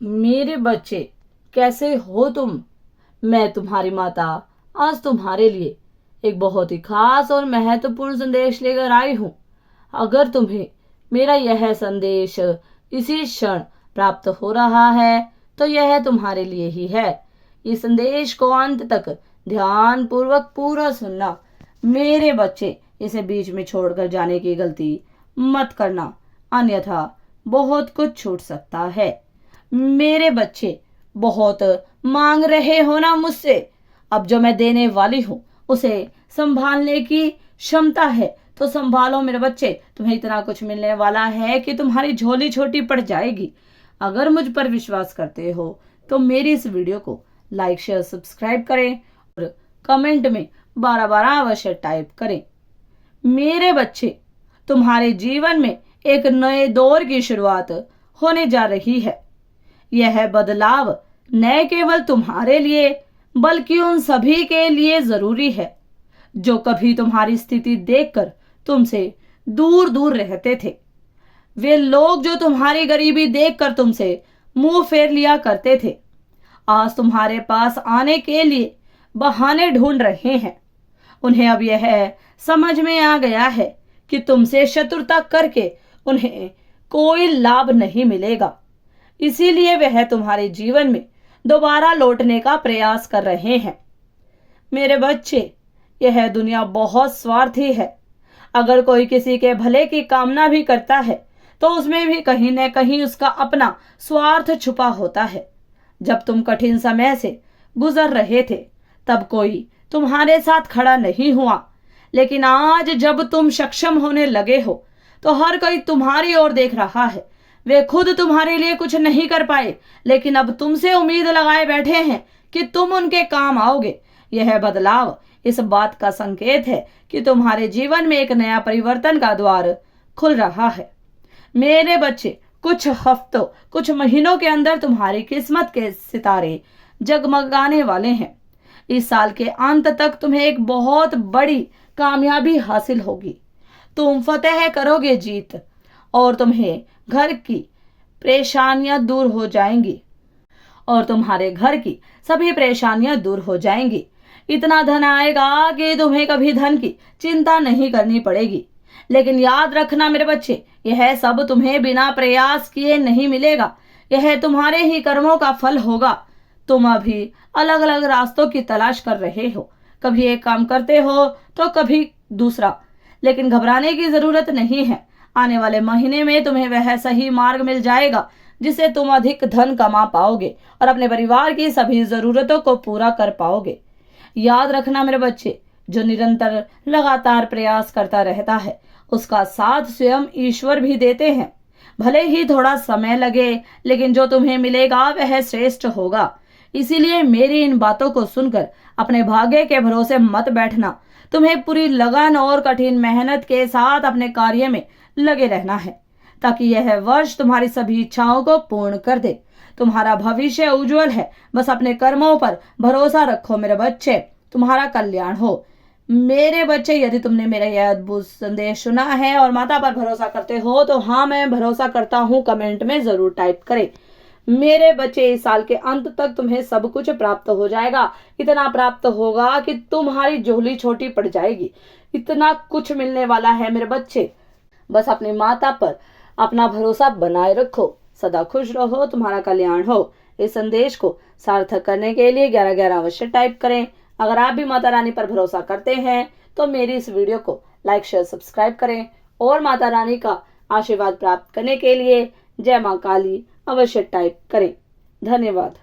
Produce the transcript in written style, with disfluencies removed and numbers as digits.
मेरे बच्चे, कैसे हो तुम। मैं तुम्हारी माता आज तुम्हारे लिए एक बहुत ही खास और महत्वपूर्ण संदेश लेकर आई हूँ। अगर तुम्हें मेरा यह संदेश इसी क्षण प्राप्त हो रहा है तो यह तुम्हारे लिए ही है। इस संदेश को अंत तक ध्यान पूर्वक पूरा सुनना। मेरे बच्चे, इसे बीच में छोड़कर जाने की गलती मत करना, अन्यथा बहुत कुछ छूट सकता है। मेरे बच्चे, बहुत मांग रहे हो ना मुझसे। अब जो मैं देने वाली हूँ उसे संभालने की क्षमता है तो संभालो मेरे बच्चे। तुम्हें इतना कुछ मिलने वाला है कि तुम्हारी झोली छोटी पड़ जाएगी। अगर मुझ पर विश्वास करते हो तो मेरी इस वीडियो को लाइक शेयर सब्सक्राइब करें और कमेंट में 12 अवश्य टाइप करें। मेरे बच्चे, तुम्हारे जीवन में एक नए दौर की शुरुआत होने जा रही है। यह बदलाव न केवल तुम्हारे लिए बल्कि उन सभी के लिए जरूरी है जो कभी तुम्हारी स्थिति देखकर तुमसे दूर दूर रहते थे। वे लोग जो तुम्हारी गरीबी देखकर तुमसे मुंह फेर लिया करते थे, आज तुम्हारे पास आने के लिए बहाने ढूंढ रहे हैं। उन्हें अब यह समझ में आ गया है कि तुमसे शत्रुता करके उन्हें कोई लाभ नहीं मिलेगा। इसीलिए वह तुम्हारे जीवन में दोबारा लौटने का प्रयास कर रहे हैं। मेरे बच्चे, यह दुनिया बहुत स्वार्थी है। अगर कोई किसी के भले की कामना भी करता है तो उसमें भी कहीं न कहीं उसका अपना स्वार्थ छुपा होता है। जब तुम कठिन समय से गुजर रहे थे तब कोई तुम्हारे साथ खड़ा नहीं हुआ, लेकिन आज जब तुम सक्षम होने लगे हो तो हर कोई तुम्हारी ओर देख रहा है। वे खुद तुम्हारे लिए कुछ नहीं कर पाए, लेकिन अब तुमसे उम्मीद लगाए बैठे हैं कि तुम उनके काम आओगे। यह बदलाव इस बात का संकेत है कि तुम्हारे जीवन में एक नया परिवर्तन का द्वार खुल रहा है। मेरे बच्चे, कुछ हफ्तों कुछ महीनों के अंदर तुम्हारी किस्मत के सितारे जगमगाने वाले हैं। इस साल के अंत तक तुम्हें एक बहुत बड़ी कामयाबी हासिल होगी। तुम फतेह करोगे जीत और तुम्हें घर की परेशानियां दूर हो जाएंगी और तुम्हारे घर की सभी परेशानियां दूर हो जाएंगी। इतना धन आएगा कि तुम्हें कभी धन की चिंता नहीं करनी पड़ेगी। लेकिन याद रखना मेरे बच्चे, यह सब तुम्हें बिना प्रयास किए नहीं मिलेगा। यह तुम्हारे ही कर्मों का फल होगा। तुम अभी अलग अलग रास्तों की तलाश कर रहे हो, कभी एक काम करते हो तो कभी दूसरा, लेकिन घबराने की जरूरत नहीं है। आने वाले महीने में तुम्हें वह सही मार्ग मिल जाएगा जिससे तुम अधिक धन कमा पाओगे और अपने परिवार की सभी जरूरतों को पूरा कर पाओगे। याद रखना मेरे बच्चे, जो निरंतर लगातार प्रयास करता रहता है उसका साथ स्वयं ईश्वर भी देते हैं। भले ही थोड़ा समय लगे, लेकिन जो तुम्हें मिलेगा वह श्रेष्ठ होगा। इसीलिए मेरी इन बातों को सुनकर अपने भाग्य के भरोसे मत बैठना। तुम्हें पूरी लगन और कठिन मेहनत के साथ अपने कार्य में लगे रहना है ताकि यह वर्ष तुम्हारी सभी इच्छाओं को पूर्ण कर दे। तुम्हारा भविष्य उज्जवल है। बस अपने कर्मों पर भरोसा रखो मेरे बच्चे, तुम्हारा कल्याण हो। मेरे बच्चे, यदि तुमने मेरा यह अद्भुत संदेश सुना है और माता पर भरोसा करते हो तो हाँ, मैं भरोसा करता हूँ कमेंट में जरूर टाइप करें। मेरे बच्चे, इस साल के अंत तक तुम्हें सब कुछ प्राप्त हो जाएगा। इतना प्राप्त होगा कि तुम्हारी झोली छोटी पड़ जाएगी। इतना कुछ मिलने वाला है मेरे बच्चे। बस अपनी माता पर अपना भरोसा बनाए रखो। सदा खुश रहो, तुम्हारा कल्याण हो। इस संदेश को सार्थक करने के लिए 1111 अवश्य टाइप करें। अगर आप भी माता रानी पर भरोसा करते हैं तो मेरी इस वीडियो को लाइक शेयर सब्सक्राइब करें और माता रानी का आशीर्वाद प्राप्त करने के लिए जय मां काली अवश्य टाइप करें। धन्यवाद।